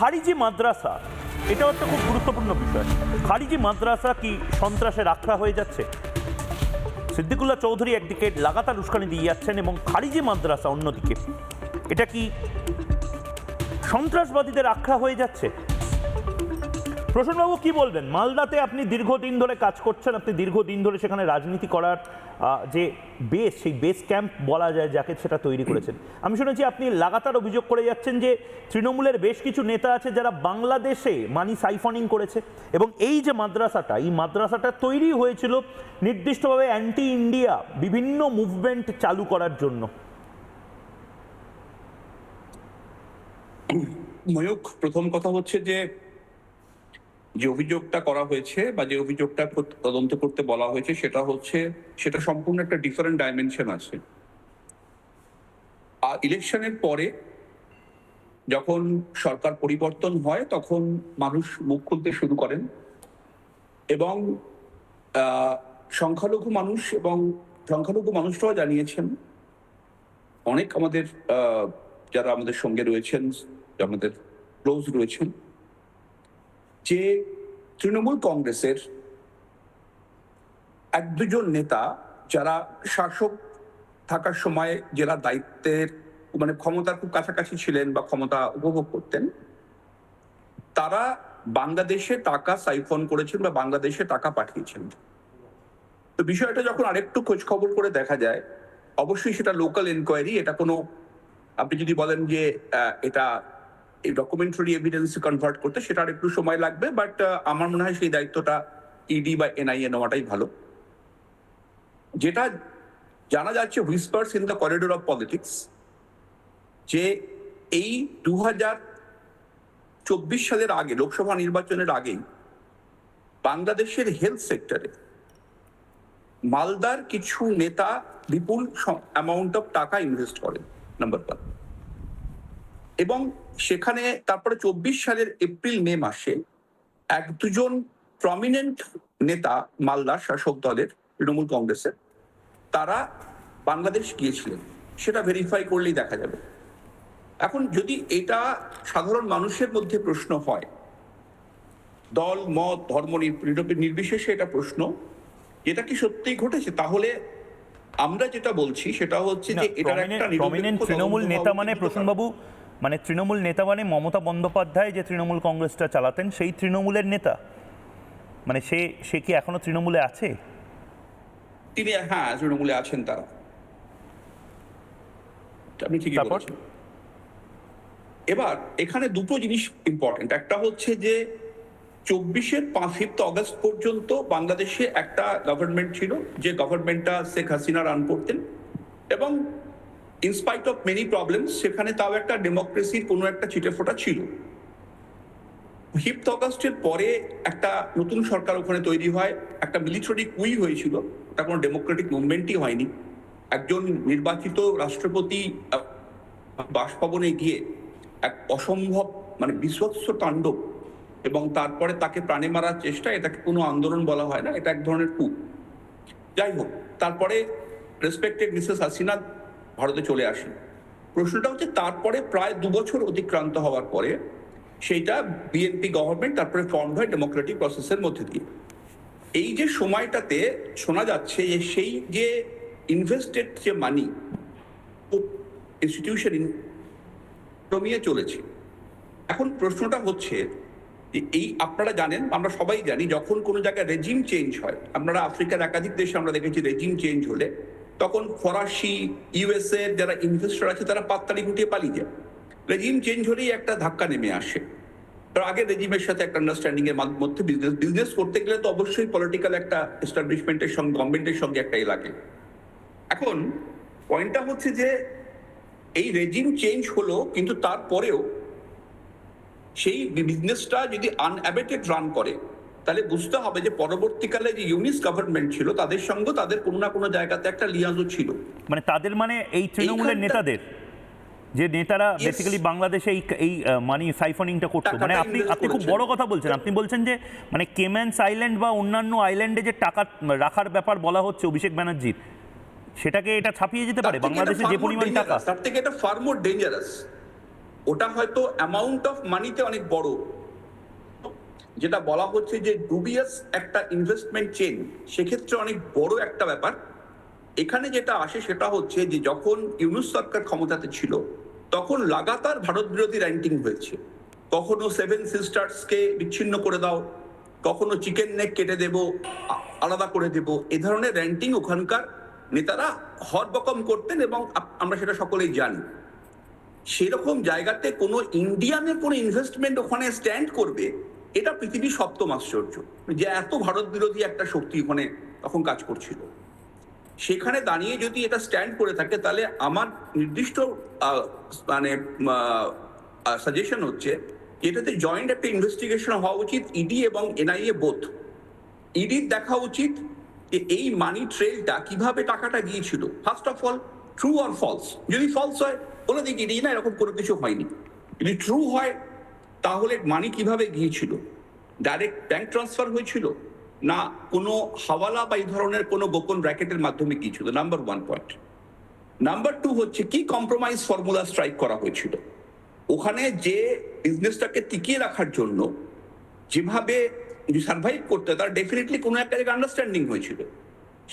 খারিজি মাদ্রাসা, এটাও একটা খুব গুরুত্বপূর্ণ বিষয়। খারিজি মাদ্রাসা কি সন্ত্রাসের আখড়া হয়ে যাচ্ছে? সিদ্দিকুল্লাহ চৌধুরী একদিকে লাগাতার উস্কানি দিয়ে যাচ্ছেন এবং খারিজি মাদ্রাসা অন্যদিকে, এটা কি সন্ত্রাসবাদীদের আখড়া হয়ে যাচ্ছে? প্রসন্নবাবু কি বলবেন? মালদাতে আপনি দীর্ঘদিন ধরে কাজ করছেন, আপনি দীর্ঘদিন ধরে সেখানে রাজনীতি করার যে বেস, সেই বেস ক্যাম্প বলা যায় যাকে, সেটা তৈরি করেছেন। আমি শুনেছি আপনি লাগাতার অভিযোগ করে যাচ্ছেন যে তৃণমূলের বেশ কিছু নেতা আছে যারা বাংলাদেশে মানি সাইফনিং করেছে, এবং এই যে মাদ্রাসাটা, এই মাদ্রাসাটা তৈরি হয়েছিল নির্দিষ্টভাবে অ্যান্টি ইন্ডিয়া বিভিন্ন মুভমেন্ট চালু করার জন্য। ময়ূক, প্রথম কথা হচ্ছে যে যে অভিযোগটা করা হয়েছে বা যে অভিযোগটা তদন্ত করতে বলা হয়েছে সেটা সম্পূর্ণ একটা ডিফারেন্ট ডাইমেনশন আছে। আর ইলেকশনের পরে যখন সরকার পরিবর্তন হয় তখন মানুষ মুখ খুলতে শুরু করেন এবং সংখ্যালঘু মানুষরাও জানিয়েছেন, অনেক আমাদের যারা আমাদের সঙ্গে রয়েছেন, আমাদের ক্লোজ রয়েছেন, যে তৃণমূল কংগ্রেসের এক দুজন নেতা যারা শাসক থাকার সময় জেলা দায়িত্বের মানে ক্ষমতার খুব কাছাকাছি ছিলেন বা ক্ষমতা উপভোগ করতেন, তারা বাংলাদেশে টাকা সাইফন করেছেন বা বাংলাদেশে টাকা পাঠিয়েছেন। তো বিষয়টা যখন আরেকটু খোঁজ খবর করে দেখা যায়, অবশ্যই সেটা লোকাল এনকোয়ারি, এটা কোনো, আপনি যদি বলেন যে এটা এই ডকুমেন্টারি এভিডেন্স কনভার্ট করতে, সেটা আর একটু সময় লাগবে, বাট আমার মনে হয় সেই দায়িত্বটা ইডি বা এনআইএ নেওয়াটাই ভালো। যেটা জানা যাচ্ছে whispers in the corridor of politics, যে এই 2024 সালের আগে, লোকসভা নির্বাচনের আগেই বাংলাদেশের হেলথ সেক্টরে মালদার কিছু নেতা বিপুল অ্যামাউন্ট অফ টাকা ইনভেস্ট করেন, নাম্বার 1। এবং সেখানে তারপরে 24 সালের এপ্রিল মে মাসে এক দুজন প্রমিনেন্ট নেতা মালদার শাসক দলের তৃণমূল কংগ্রেসের, তারা বাংলাদেশ গিয়েছিলেন, সেটা ভেরিফাই করলেই দেখা যাবে। এখন যদি এটা সাধারণ মানুষের মধ্যে প্রশ্ন হয়, দল মত ধর্ম নির্বিশেষে এটা প্রশ্ন, এটা কি সত্যিই ঘটেছে, তাহলে আমরা যেটা বলছি সেটা হচ্ছে যে এটার একটা প্রমিনেন্ট তৃণমূল নেতা মানে, প্রসূনবাবু, মানে তৃণমূল নেতা মানে মমতা বন্দ্যোপাধ্যায় যে তৃণমূল কংগ্রেসটা চালাতেন সেই তৃণমূলের নেতা, মানে সে কি এখনো তৃণমূলে আছে? তিনি, হ্যাঁ, তৃণমূলে আছেন তারা, আপনি ঠিকই বলেছেন। এবার এখানে দুটো জিনিস ইম্পর্টেন্ট। একটা হচ্ছে যে 24-এর 5 অগস্ট পর্যন্ত বাংলাদেশে একটা গভর্নমেন্ট ছিল, যে গভর্নমেন্টটা শেখ হাসিনা রান করতেন, এবং ইনস্পাইট অফ মেনি প্রবলেমস সেখানে তাও একটা ডেমোক্রেসির কোনো একটা ছিটেফোঁটা ছিল। 5 অগস্টের পরে একটা নতুন সরকার ওখানে তৈরি হয়, একটা মিলিটারি কুই হয়েছিল, ওটা কোনো ডেমোক্রেটিক মুভমেন্টই হয়নি। একজন নির্বাচিত রাষ্ট্রপতি বাসভবনে গিয়ে এক অসম্ভব মানে বিভৎস তাণ্ডব, এবং তারপরে তাকে প্রাণে মারার চেষ্টা, এটাকে কোনো আন্দোলন বলা হয় না, এটা এক ধরনের কূপ। যাই হোক, তারপরে রেসপেক্টেড মিসেস হাসিনা ভারতে চলে আসেন। প্রশ্নটা হচ্ছে তারপরে প্রায় 2 বছর অতিক্রান্ত হওয়ার পরে সেইটা বিএনপি গভর্নমেন্ট তারপরে ফর্ম হয় ডেমোক্রেটিক প্রসেসের মধ্যে দিয়ে। এই যে সময়টাতে শোনা যাচ্ছে যে সেই যে ইনভেস্টেড যে মানি ইনস্টিটিউশন কমিয়ে চলেছে। এখন প্রশ্নটা হচ্ছে যে এই, আপনারা জানেন, আমরা সবাই জানি, যখন কোনো জায়গায় রেজিম চেঞ্জ হয়, আপনারা আফ্রিকার একাধিক দেশে আমরা দেখেছি রেজিম চেঞ্জ হলে তখন ফরাসি, ইউএসএ যারা ইনভেস্টর আছে তারা পাততাড়ি গুটিয়ে পালিয়ে যায়। রেজিম চেঞ্জ হলেই একটা ধাক্কা নেমে আসে। তার আগে রেজিমের সাথে একটা আন্ডারস্ট্যান্ডিং এর মধ্যে বিজনেস করতে গেলে তো অবশ্যই পলিটিক্যাল একটা এস্টাবলিশমেন্টের সঙ্গে, গভর্নমেন্টের সঙ্গে একটা লাগে। এখন পয়েন্টটা হচ্ছে যে এই রেজিম চেঞ্জ হলো, কিন্তু তারপরেও সেই বিজনেসটা যদি আনঅ্যাবেটেড রান করে, তাহলে বুঝতে হবে যে পরবর্তীকালে যে ইউনিস গভর্নমেন্ট ছিল তাদের সঙ্গে তাদের কোনো না কোনো জায়গাতে একটা লিয়াজও ছিল। মানে তাদের, মানে এই তৃণমূলের নেতাদের, যে নেতারা বেসিক্যালি বাংলাদেশে এই মানি সাইফনিংটা করতো, মানে আপনি খুব বড় কথা বলছেন। আপনি বলছেন যে মানে কেম্যান্স আইল্যান্ড বা অন্যান্য আইল্যান্ডে যে টাকা রাখার ব্যাপার বলা হচ্ছে অভিষেক ব্যানার্জির, সেটাকে এটা ছাপিয়ে যেতে পারে বাংলাদেশে যে পরিমাণ টাকা। তার থেকে এটা ফার মোর ডেঞ্জারাস। ওটা হয়তো অ্যামাউন্ট অফ মানিতে অনেক বড়, যেটা বলা হচ্ছে যে ডুবিয়াস একটা ইনভেস্টমেন্ট চেন, সেক্ষেত্রে অনেক বড় একটা ব্যাপার। এখানে যেটা আসে সেটা হচ্ছে যে যখন ইউনূস সরকার ক্ষমতাতে ছিল তখন লাগাতার ভারত বিরোধী র্যান্টিং হয়েছে। কখনো সেভেন সিস্টার্সকে বিচ্ছিন্ন করে দাও, কখনো চিকেন নেক কেটে দেব, আলাদা করে দেব, এ ধরনের র্যান্টিং ওখানকার নেতারা হরবকম করতেন এবং আমরা সেটা সকলেই জানি। সেরকম জায়গাতে কোনো ইন্ডিয়ানের কোনো ইনভেস্টমেন্ট ওখানে স্ট্যান্ড করবে, এটা পৃথিবীর সপ্তম আশ্চর্য, যে এত ভারত বিরোধী একটা শক্তি ওখানে তখন কাজ করছিল। সেখানে দাঁড়িয়ে যদি এটা স্ট্যান্ড করে থাকে, তাহলে আমার নির্দিষ্ট মানে সাজেশন হচ্ছে এটাতে জয়েন্ট একটা ইনভেস্টিগেশন হওয়া উচিত, ইডি এবং এনআইএ বোথ। ইডির দেখা উচিত যে এই মানি ট্রেলটা কিভাবে টাকাটা গিয়েছিল, first of all true or false. যদি ফলস হয় বলে দিই ইডি না এরকম কোনো কিছু হয়নি, যদি ট্রু হয় তাহলে মানি কিভাবে গিয়েছিল, ডাইরেক্ট ব্যাংক ট্রান্সফার হয়েছিল না কোনো হাওয়ালা বা এই ধরনের কোনো গোপন র্যাকেটের মাধ্যমে গিয়েছিল, number one point. Number two হচ্ছে কি কম্প্রোমাইজ ফর্মুলা স্ট্রাইক করা হয়েছিল ওখানে, যে বিজনেসটাকে টিকিয়ে রাখার জন্য যেভাবে সার্ভাইভ করতে, তার ডেফিনেটলি কোনো একটা জায়গায় আন্ডারস্ট্যান্ডিং হয়েছিল।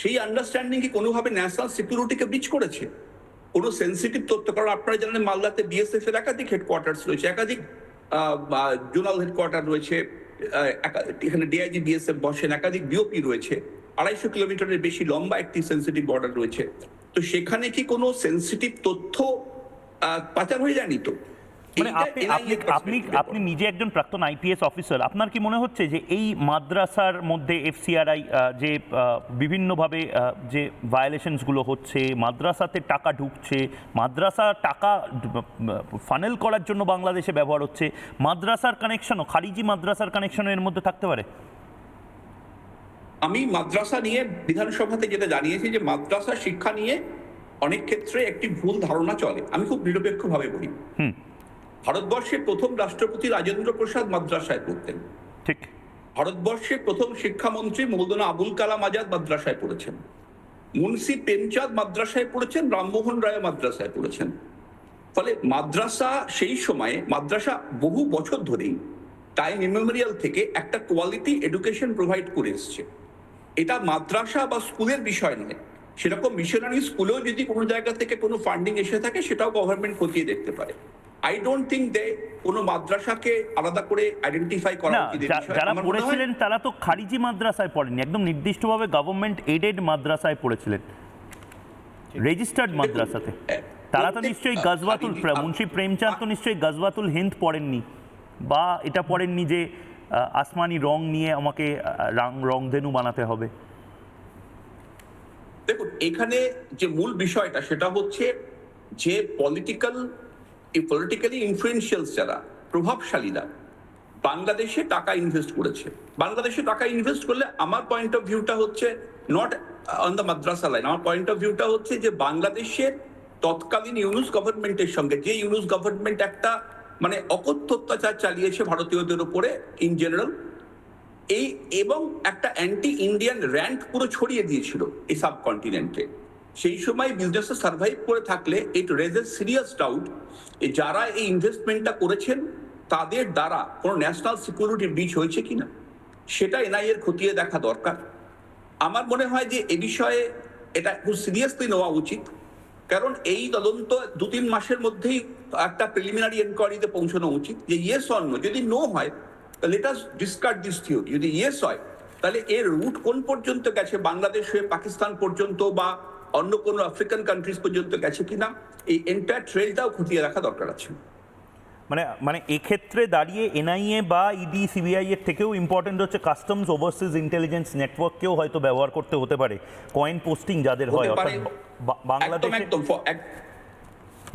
সেই আন্ডারস্ট্যান্ডিং কি কোনোভাবে ন্যাশনাল সিকিউরিটিকে ব্রিচ করেছে, কোনো সেন্সিটিভ তথ্য? কারণ আপনারা জানেন মালদাতে বিএসএফ এর একাধিক হেডকোয়ার্টার্স রয়েছে, একাধিক জোনাল হেডকোয়ার্টার রয়েছে, এখানে ডিআইজি বিএসএফ বসেন, একাধিক বিওপি রয়েছে, 250 কিলোমিটারের বেশি লম্বা একটি সেন্সিটিভ বর্ডার রয়েছে। তো সেখানে কি কোনো সেন্সিটিভ তথ্য পাচার হয়ে যায়নি তো? মানে আপনি নিজে একজন প্রাক্তন আইপিএস অফিসার, আপনার কি মনে হচ্ছে যে এই মাদ্রাসার মধ্যে এফসিআরআই যে বিভিন্নভাবে যে ভায়োলেশনসগুলো হচ্ছে, মাদ্রাসাতে টাকা ঢুকছে, মাদ্রাসা টাকা ফানেল করার জন্য বাংলাদেশে ব্যবহার হচ্ছে, মাদ্রাসার কানেকশনও, খারিজি মাদ্রাসার কানেকশনও এর মধ্যে থাকতে পারে? আমি মাদ্রাসা নিয়ে বিধানসভাতে যেটা জানিয়েছি যে মাদ্রাসা শিক্ষা নিয়ে অনেক ক্ষেত্রে একটি ভুল ধারণা চলে। আমি খুব নিরপেক্ষভাবে বলি, ভারতবর্ষের প্রথম রাষ্ট্রপতি রাজেন্দ্র প্রসাদ মাদ্রাসায় পড়তেন, ঠিক। ভারতবর্ষের প্রথম শিক্ষামন্ত্রী মৌলানা আবুল কালাম আজাদ মাদ্রাসায় পড়েছেন, মুন্সি প্রেমচাঁদ মাদ্রাসায় পড়েছেন, রামমোহন রায় মাদ্রাসায় পড়েছেন। ফলে মাদ্রাসা সেই সময়ে, মাদ্রাসা বহু বছর ধরেই টাইম ইমেমোরিয়াল থেকে একটা কোয়ালিটি এডুকেশন প্রোভাইড করে এসছে। এটা মাদ্রাসা বা স্কুলের বিষয় নয়, সেরকম মিশনারি স্কুলেও যদি কোনো জায়গা থেকে কোনো ফান্ডিং এসে থাকে সেটাও গভর্নমেন্ট খতিয়ে দেখতে পারে। আই ডোন্ট থিঙ্ক দে কোনো মাদ্রাসাকে আলাদা করে আইডেন্টিফাই করা উচিত। যারা পড়েছিলেন তারা তো খারিজি মাদ্রাসায় পড়েননি, একদম নির্দিষ্টভাবে গভর্নমেন্ট এডেড মাদ্রাসায় পড়েছিলেন, রেজিস্টার্ড মাদ্রাসাতে। তারা তো নিশ্চয়ই গজওয়াতুল, মুন্সি প্রেমচাঁদ তো নিশ্চয়ই গজওয়াতুল হিন্দ পড়েননি, বা এটা পড়েননি যে আসমানি রং নিয়ে আমাকে রংধেনু বানাতে হবে। দেখুন, এখানে যে মূল বিষয়টা সেটা হচ্ছে যে পলিটিক্যালি ইনফ্লুয়েন্সিয়াল যারা প্রভাবশালীরা বাংলাদেশে টাকা ইনভেস্ট করেছে। বাংলাদেশে টাকা ইনভেস্ট করলে আমার পয়েন্ট অফ ভিউটা হচ্ছে not on the Madrasa line, আমার পয়েন্ট অফ ভিউটা হচ্ছে যে বাংলাদেশের তৎকালীন ইউনুস গভর্নমেন্টের সঙ্গে, যে ইউনুস গভর্নমেন্ট একটা মানে অকথ্য অত্যাচার চালিয়েছে ভারতীয়দের উপরে ইন জেনারেল, এই এবং একটা অ্যান্টি ইন্ডিয়ান র্যান্ট পুরো ছড়িয়ে দিয়েছিল এই সাবকন্টিনেন্টে। সেই সময় বিজনেসে সার্ভাইভ করে থাকলে ইট রেজেস সিরিয়াস ডাউট যারা এই ইনভেস্টমেন্টটা করেছেন তাদের দ্বারা কোনো ন্যাশনাল সিকিউরিটি ব্রিচ হয়েছে কিনা, সেটা এনআইএর খতিয়ে দেখা দরকার। আমার মনে হয় যে এ বিষয়ে এটা খুব সিরিয়াসলি নেওয়া উচিত, কারণ এই তদন্ত 2-3 মাসের মধ্যেই একটা প্রিলিমিনারি এনকোয়ারিতে পৌঁছানো উচিত যে ইয়েস অর নো। যদি নো হয় let us discard this theory, যদি ইয়েস হয় তাহলে এর রুট কোন পর্যন্ত গেছে, বাংলাদেশ হয়ে পাকিস্তান পর্যন্ত বা অন্য কোনো আফ্রিকান কান্ট্রিজ পর্যন্ত গেছে কিনা, এই এন্টায়ার ট্রেলটাও খতিয়ে রাখা দরকার আছে। মানে এক্ষেত্রে দাঁড়িয়ে এনআইএ বা ইডি সিবিআই এর থেকেও ইম্পর্টেন্ট হচ্ছে কাস্টমস ওভারসিজ ইন্টেলিজেন্স নেটওয়ার্ককেও হয়তো ব্যবহার করতে হতে পারে, কয়েন পোস্টিং যাদের হয়, অর্থাৎ বাংলাদেশে,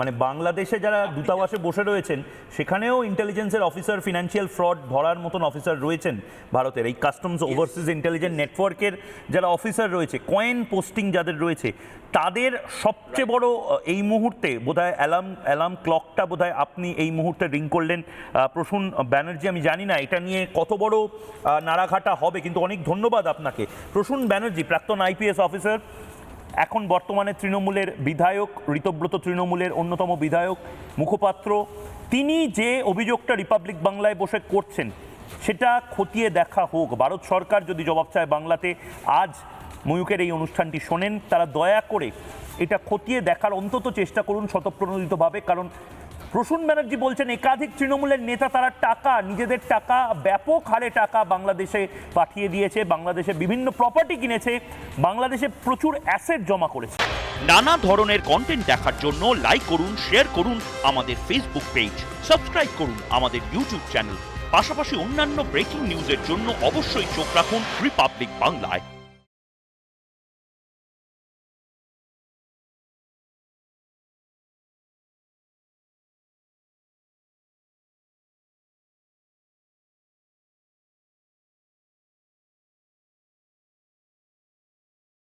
মানে বাংলাদেশে যারা দূতাবাসে বসে রয়েছেন সেখানেও ইন্টেলিজেন্সের অফিসার, ফিনান্সিয়াল ফ্রড ধরার মতন অফিসার রয়েছেন ভারতের। এই কাস্টমস ওভারসিজ ইন্টেলিজেন্স নেটওয়ার্কের যারা অফিসার রয়েছে, কয়েন পোস্টিং যাদের রয়েছে, তাদের সবচেয়ে বড় এই মুহূর্তে বোধহয় অ্যালার্ম ক্লকটা বোধহয় আপনি এই মুহূর্তে রিং করলেন প্রসূন ব্যানার্জি। আমি জানি না এটা নিয়ে কত বড় নাড়াঘাটা হবে, কিন্তু অনেক ধন্যবাদ আপনাকে প্রসূন ব্যানার্জি, প্রাক্তন আইপিএস অফিসার। এখন বর্তমানে তৃণমূলের বিধায়ক, ঋতব্রত তৃণমূলের অন্যতম বিধায়ক, মুখপাত্র, তিনি যে অভিযোগটা রিপাবলিক বাংলায় বসে করছেন সেটা খতিয়ে দেখা হোক। ভারত সরকার যদি জবাব চায় বাংলাতে, আজ ময়ূকের এই অনুষ্ঠানটি শোনেন, তারা দয়া করে এটা খতিয়ে দেখার অন্তত চেষ্টা করুন স্বতঃপ্রণোদিতভাবে। কারণ প্রসূন ব্যানার্জি বলছেন একাধিক তৃণমূলের নেতা তারা টাকা, নিজেদের টাকা, ব্যাপক হারে টাকা বাংলাদেশে পাঠিয়ে দিয়েছে, বাংলাদেশে বিভিন্ন প্রপার্টি কিনেছে, বাংলাদেশে প্রচুর অ্যাসেট জমা করেছে। নানা ধরনের কন্টেন্ট দেখার জন্য লাইক করুন, শেয়ার করুন আমাদের ফেসবুক পেজ, সাবস্ক্রাইব করুন আমাদের ইউটিউব চ্যানেল। পাশাপাশি অন্যান্য ব্রেকিং নিউজের জন্য অবশ্যই চোখ রাখুন রিপাবলিক বাংলায়।